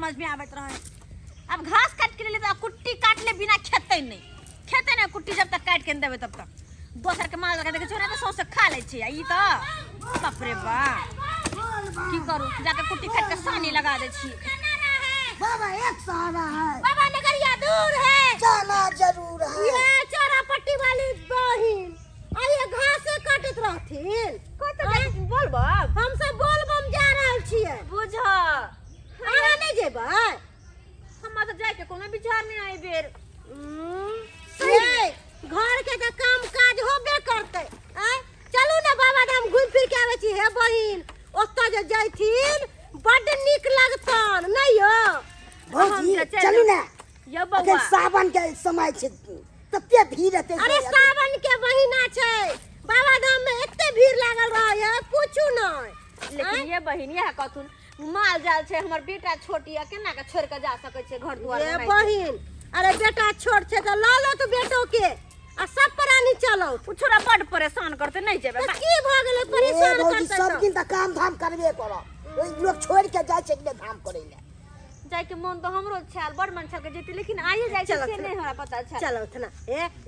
समझ में आवत रहे। अब घास काट के ले तो कुट्टी काट ले बिना खेते नहीं कुट्टी जब तक काट के देवे तब तक दोसर के माल लगा देखे छोरा तो सौसे खा ले छी। ई तो बाप रे बा की करू जाके कुट्टी काट के सानी लगा दे छी। बाबा एक सहारा है बाबा नगरिया दूर है जाना जरूर है। ये चोरा पट्टी वाली बहिन आइए घास काटत रहथिन बोल बाप हम सब बोल बम जा रहल छियै बुझ अहाँ नहीं जेबै हम तो जाय के कोनो विचार नहीं आई बेर घर के तो काम काज होबे करते चलू ना बाबा धाम घूम फिर के आवे छी। हे बहिन ओत्ता जे जाइथिन बड निक लगतन नहीं हो भौजी चलू ना ये बाबा सावन के समय छै तते भीड़ रहते। अरे सावन के महीना छै बाबा धाम में एते भीड़ लागल रहे पूछू नहीं। लेकिन ये बहिन यह कथुन माल जाल छै हमर बेटा छोटी है केना के छोड़ के जा सके छै घर दुआर में। ये बहिन अरे बेटा छोट छै त ल लो तू बेटो के आ सब प्राणी चलो छोरा बड परेशान करते नहीं जेबे की भ गेले परेशान करते सब दिन त काम धाम करबे करो ओइ लोग छोड़ के जाय छै के धाम करे ले जाय के मन तो हमरो छाल बड मन छल के जेती लेकिन आइए जाय छै से नहीं हमरा पता छल। चलो तना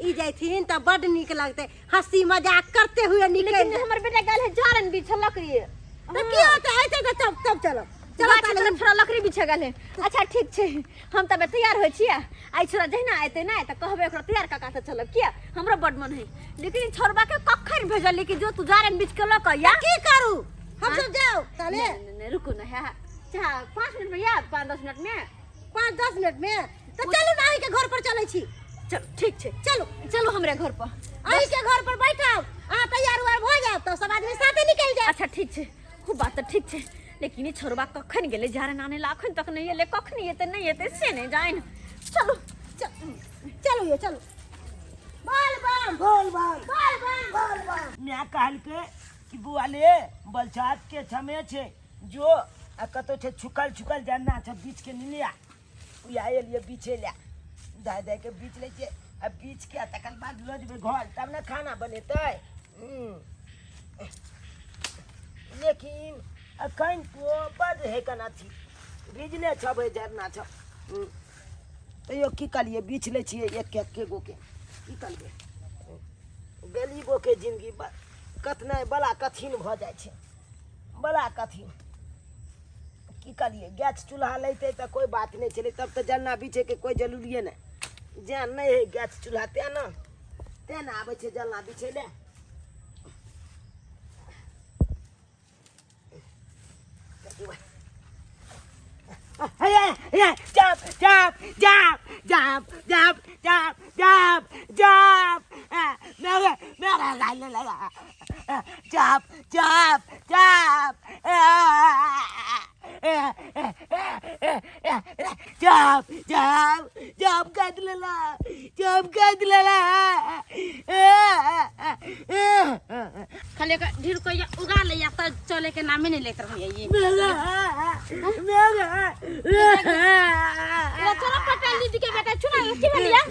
ई जायथिन त बड निक लगते हंसी मजाक करते हुए निकल। लेकिन हमर बेटा गेल है जारन बिछल लकड़ी त की होता है तब चलो चलो चलो थोड़ा लकड़ी बिछे गेल है। अच्छा ठीक छै हम तब तैयार होय छियै आई छोरा जहिना आते ना त कहबे एकरा तैयार का त चलब किया हमरो बड मन है। लेकिन छोरबा के कखन भेजल लेकिन जो तू जारन बिछ के लक या की करू हम सब जाओ तले नहीं रुको ना है 5 मिनट में या 5-10 मिनट में 5-10 मिनट में तो चलो ना आई के घर पर चले छी। चलो ठीक छै चलो चलो हमरे घर पर आई के घर पर बैठाओ आ तैयार हुआ हो जाओ तो सब आदमी साथे निकल जाए। अच्छा ठीक छै खूब बात तो ठीक छै लेकिन छोरबा कखन गेले जारन आने लाखन तक नहीं एले कखन एते नहीं एते से नहीं जाइन। चलो चलो ये चलो बोल बम बोल बम बोल बम बोल बम मैं कहल के कि बुआ ले बलसात के समय छे जो कतो छे छुकल जानना छ बीच के निलिया उया एलिए बीचे ले दादा के बीच ले छे अब बीच के तकर बाद लो जबे घर तब ना खाना बनेतै। लेकिन अखन तो बड है कना थी बिजले छबे जरना छ तैयो की कलिए बीच ले छिए एक गो के की करबे बेली गो के जिंदगी कतना बड़ा कठिन भ जाय छै बड़ा कठिन की करिए गैस चूल्हा लेते तो कोई बात नहीं चले तब तो जरना बीछे के कोई जरूरी नहीं जान नहीं है गैस चूल्हा तेना आवे छे जरना बीछे ले। Jump, jump, jump, jump, jump, jump, jump, jump. Jump, jump, jump. Jump, jump, jump कर लेला, jump कर लेला. खाली ढेर कोई उगा ले या तो चले के नाम ही नहीं लेकर भैया ये चलो पटेल दीदी के बेटा चुना की बलिया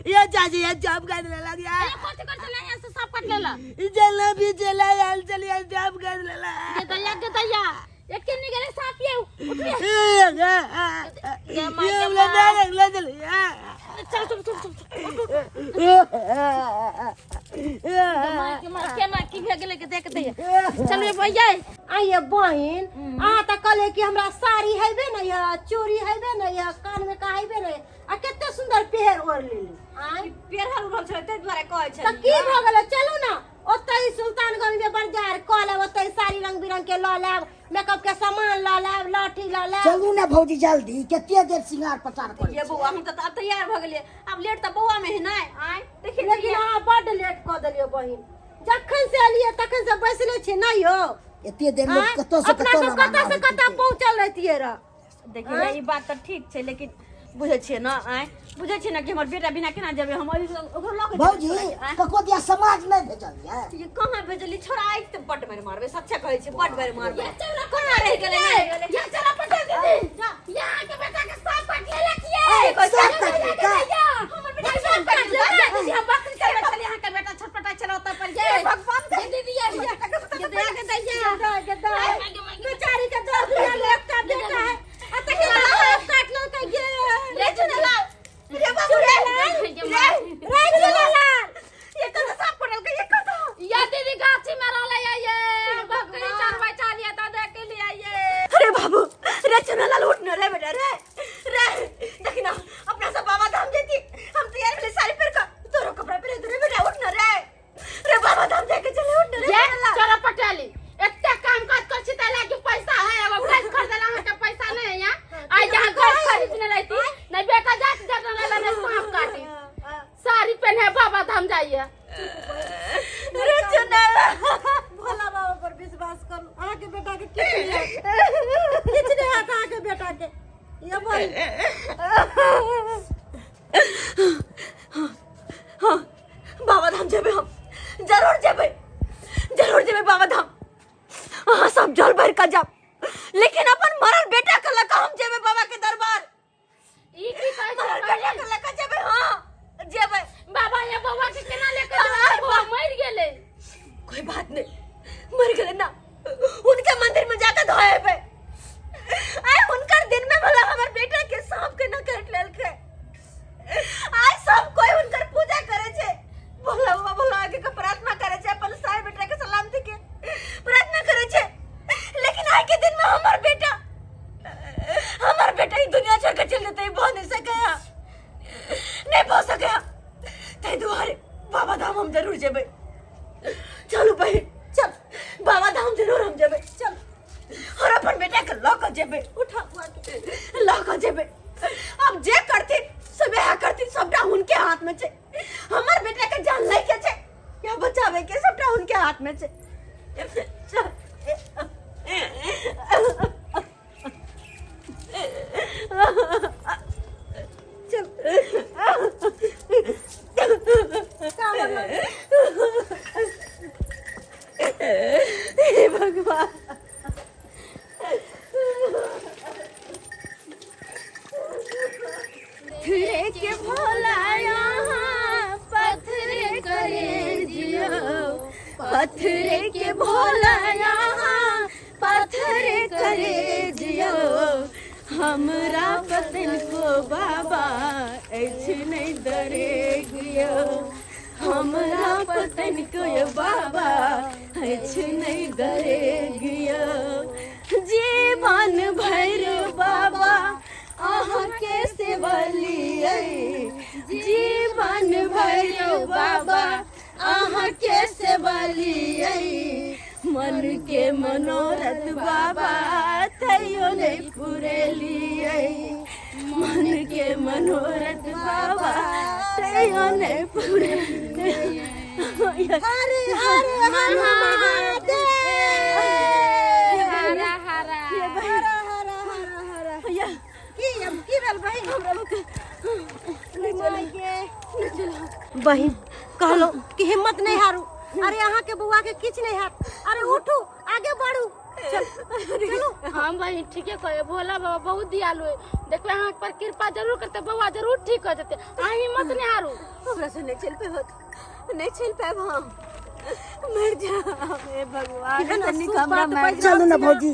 ये चाची ये जॉब कर लेला गया ये कौन कर चले यहां से सब कट लेला चलना भी चला यार चलिए जॉब कर लेला के दैया एक के नहीं गले साफ ये ले चल चल केना की भे गेले के देख दैया चलो भैया आइए बहिन आ त कहले कि हमरा साड़ी हेबे न या चूड़ी हेबे न या कान में का हेबे न आ केते सुंदर पेहर ओढ़ लेली आई पेरहल उड़ल छै ते द्वारा कहै छै त की भ गेले चलू ना ओतई सुल्तानगंज में बाजार क ले ओतई साड़ी रंग बिरंग के ल लेब मेकअप के सामान ल लेब लाठी ल लेब चलू ना भौजी जल्दी केते देर सिंगार पटार कर ये बउआ हम त तैयार भ गेलिए अब लेट त बउआ में है नै आई देखि लेकिन हां बड लेट क देलियो बहिन जखन से एलिए तखन से बैसले छी नै हो एते देर में कतो से कतो पहुंचल रहतिए र देखिए ई बात त ठीक छै लेकिन बुझे छिए ना आई बुझे छिए ना कि हमर बेटा बिना केना जेबे हम ओकरो लग भौजी कको दिया समाज नहीं भेजल है ये कहां भेजली छोरा आई त बड मार मारबे सच्चा कहै छै बड मार मारबे कहां रह गेले ये चला पटा दीदी यहां के बेटा के सब काट ले लखिए सब काट ले हमर बेटा सब काट ले दीदी हम बकरी चला चल यहां के बेटा छटपटा चलाता पर ये भगवान दे दीदी ये दे के दैया बेचारी के दर्द ले एकटा बाबू रे चुनालाल उठ न रे बेटा रे रे देखी ना अपना सब बाबा धाम जेती हम तैयार भेले साड़ी पहन के तोरो कपड़ा पहन दे रे बेटा उठ न रे बाबा धाम जाके चले उठ न रे ये चलो पटेली एते काम काज कर छी त लागी पैसा है एगो घर खरीदला में के पैसा नहीं है यहां आई जहां घर खरीदने रहती नहीं बेटा जात जटन ले ने सांप काटी साड़ी पहने बाबा धाम जाइए रे चुनालाल भोला बाबा पर विश्वास कर आगे बेटा के किछ नहीं आता आगे बेटा के ये बोल हाँ बाबा धाम जेबे हम जरूर जेबे बाबा धाम हाँ सब जल भर का जाब लेकिन अपन मरल बेटा का लका हम जेबे बाबा के दरबार ई की कह मरल बेटा का लका जेबे हाँ जेबे बाबा ये बाबा के केना लेके जाए बाबा मर गेले कोई बात नहीं मर गए ना उनके मंदिर में जाकर धोए पे आए उनकर दिन में भला हमार बेटा के सांप के न काट लेल के आज सब कोई उनकर पूजा करे छे भोला आगे का प्रार्थना करे छे अपन सारे बेटा के सलामती के प्रार्थना करे छे लेकिन आज के दिन में हमार बेटा ही दुनिया छोड़ के चल जाते ही बहुत नहीं पहुंच सके ते दुआरे बाबा धाम हम जरूर जेबे चलो भाई चल बाबा धाम जरूर हम जेबे चल और अपन बेटा के लौक जेबे उठा लौक जेबे अब जे करती सबे है करती सबटा उनके हाथ में छे हमार बेटा के जान ले के छे या बचावे के सबटा उनके हाथ में छे हे भगवान पत्थरे के भोला यहाँ पत्थरे करे जियो पत्थरे के भोला यहाँ पत्थरे करे जियो हमरा पतन को बाबा ऐसे नहीं डरे गियो हमरा पतन को बाबा ऐसे नहीं डरे गियो जीवन भर बाबा के सेवलिए जीवन भर बाबा के सेवलिए मन के मनोरथ बाबा थयो नहीं पूरे लिए मन के मनोरथ बाबा थयो नहीं पूरे हरे हरे महादेव हरा हरा बहन कहलो कि हिम्मत नहीं हारू अरे यहाँ के बुआ के किछ नहीं हार अरे उठू आगे बढ़ू चलो हम भाई ठीक है कहे भोला बाबा बहुत दयालु है देखो यहाँ पर कृपा जरूर करते बउआ जरूर ठीक हो जाते आ हिम्मत नहीं हारू हमरा से नहीं चल पे होत नहीं चल पे हम मर जा हे भगवान तनी कमरा में चलो ना भौजी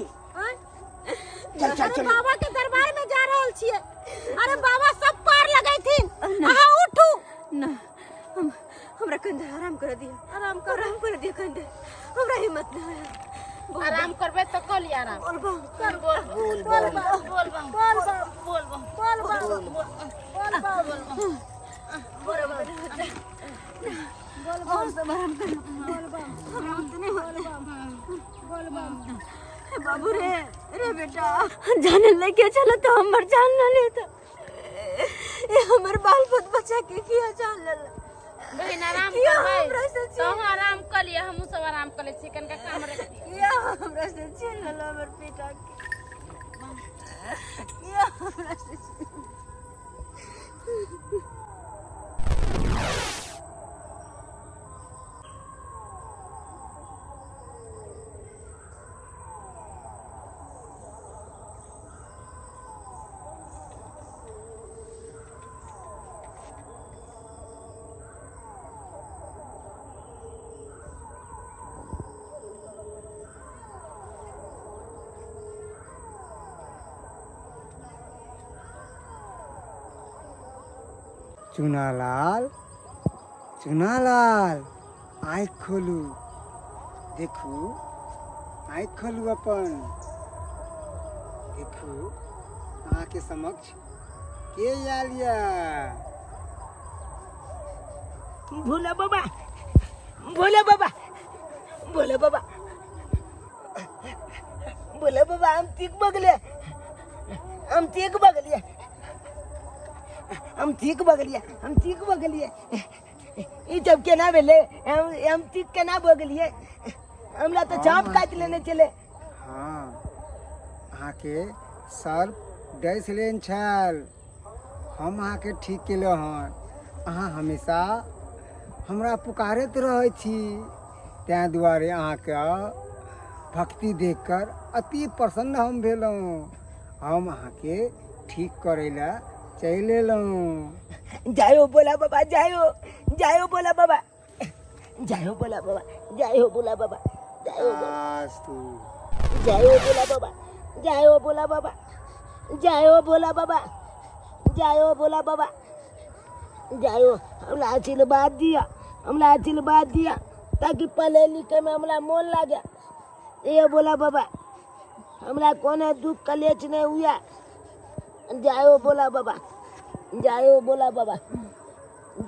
चल चल चल बाबा के दरबार में जा रहल छिए अरे बाबा सब पार लगैथिन आहा उठू ना हमरा कंधे आराम कर दिया कंधे हमरा हिम्मत नहीं है आराम करबे तो कल आराम बोल बम कर बोल बाबू रे बेटा जाने लेके चलो तो हमर जान न ले तो ये हमर बाल बच बच्चा के किया जान ले बहन आराम करबै तो आराम कर लिया हम सब आराम कर ले चिकन का काम रख या हमरा से छीन ले हमर बेटा के या हमरा से चुनालाल चुनालाल आँख खोलू देखू आँख खोलू अपन देखो अहाँ के समक्ष के आलिया भोला बाबा भोला बाबा भोला बाबा भोला बाबा हम ठीक बगले हम ठीक बगलिए हम ठीक बगलिए हम ठीक बगलिए ई जब के ना भेले हम ठीक के ना बगलिए हमरा तो चाप काट लेने चले हाँ अहाँ के सर डैस लेन छल हम अहाँ के ठीक केलो हन अहाँ हमेशा हमरा पुकारैत रहै छी तैं दुआरे अहाँ के भक्ति देखकर अति प्रसन्न हम भेलहुँ हम अहाँ के ठीक करै ला चलि एलहुँ जायो बोला बाबा जायो बोला बाबा जायो बोला बाबा जायो बोला बाबा आस्तु जायो बोला बाबा जायो बोला बाबा जायो बोला बाबा जायो बोला बाबा जायो हमरा आशीर्वाद दिया ताकि पढ़े लिखे में हमरा मन लागे ये बोला बाबा हमरा कोने दुख कलेच नहीं हुआ जायो बोला बाबा जायो बोला बाबा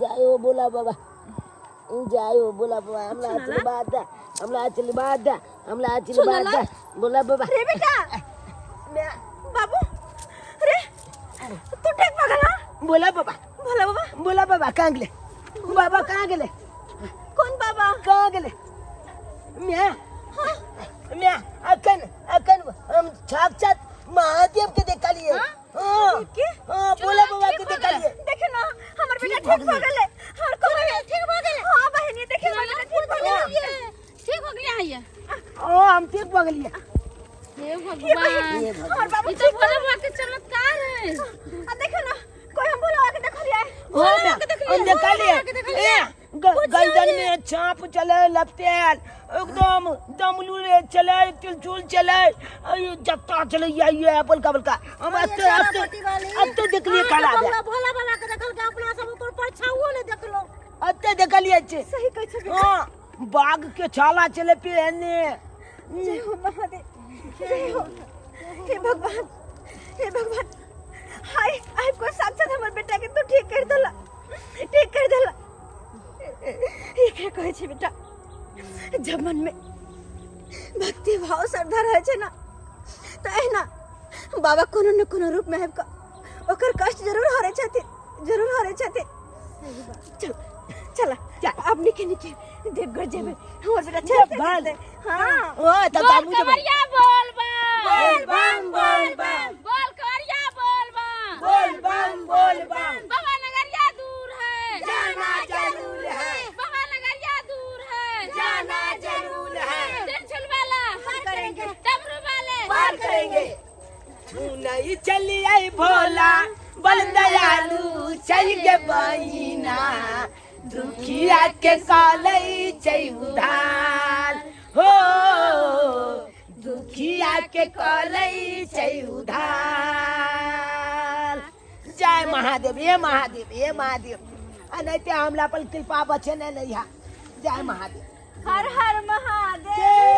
जायो बोला बाबा जायो बोला बाबा हमरा आशीर्वाद दे बोला बाबा रे बेटा मैं बाबू रे तू ठीक पगला बोला बाबा भोला बाबा बोला बाबा कहाँ गेले बाबा कहाँ गेले कौन बाबा कहाँ गेले मैं अखन हम साक्षात महादेव के देखलिए हाँ बोला बाबा के देखलिए देखे ना हमर बेटा ठीक हो गेले और को ठीक हो गेले हां बहनी देखे ना ठीक हो गेले ठीक हो गया है ये ओ हम ठीक बगलिए हे भगवान और बाबू तो भोला बाबा के चमत्कार है आ देखे ना कोई हम भोला बाबा के देखलिए हम देखलिए गर्दन में छाप चले लपटेल एकदम दमलू चले तिलचुल चले जत्ता चले ये बलका हम अत्ते देखलिए काला भोला बाबा के देखल के अपना सब ऊपर परछाओ ने देखलो अत्ते देखलिए अच्छे सही कहै छै हां बाघ के छाला चले पहने जय हो महादेव जय हो हे भगवान हाय आई को साक्षात हमर बेटा के तू ठीक कर देला ये क्या कहै छै बेटा जब मन में भक्ति भाव श्रद्धा रहे छै ना तो एना बाबा कोनो न कोनो रूप में आबि कऽ ओकर कष्ट जरूर हरै छथिन चल अब निके देवघर जेबै हमर बेटा चल भाल हां ओ त बाबू जब बोल बम बोल करिया बोल बम बाबा नगरिया दूर है जाना जरूर है बाबा नगरिया दूर है जाना जरूर है टेंशन वाला पार करेंगे डमरू वाले पार करेंगे नहीं चलिए भोला बल दयालु चल के बहिना दुखिया के कालै छै उधार हो दुखिया के कालै छै उधार जय महादेव हे महादेव अनैते हमला पर कृपा बचे नहीं जय महादेव हर हर महादेव जय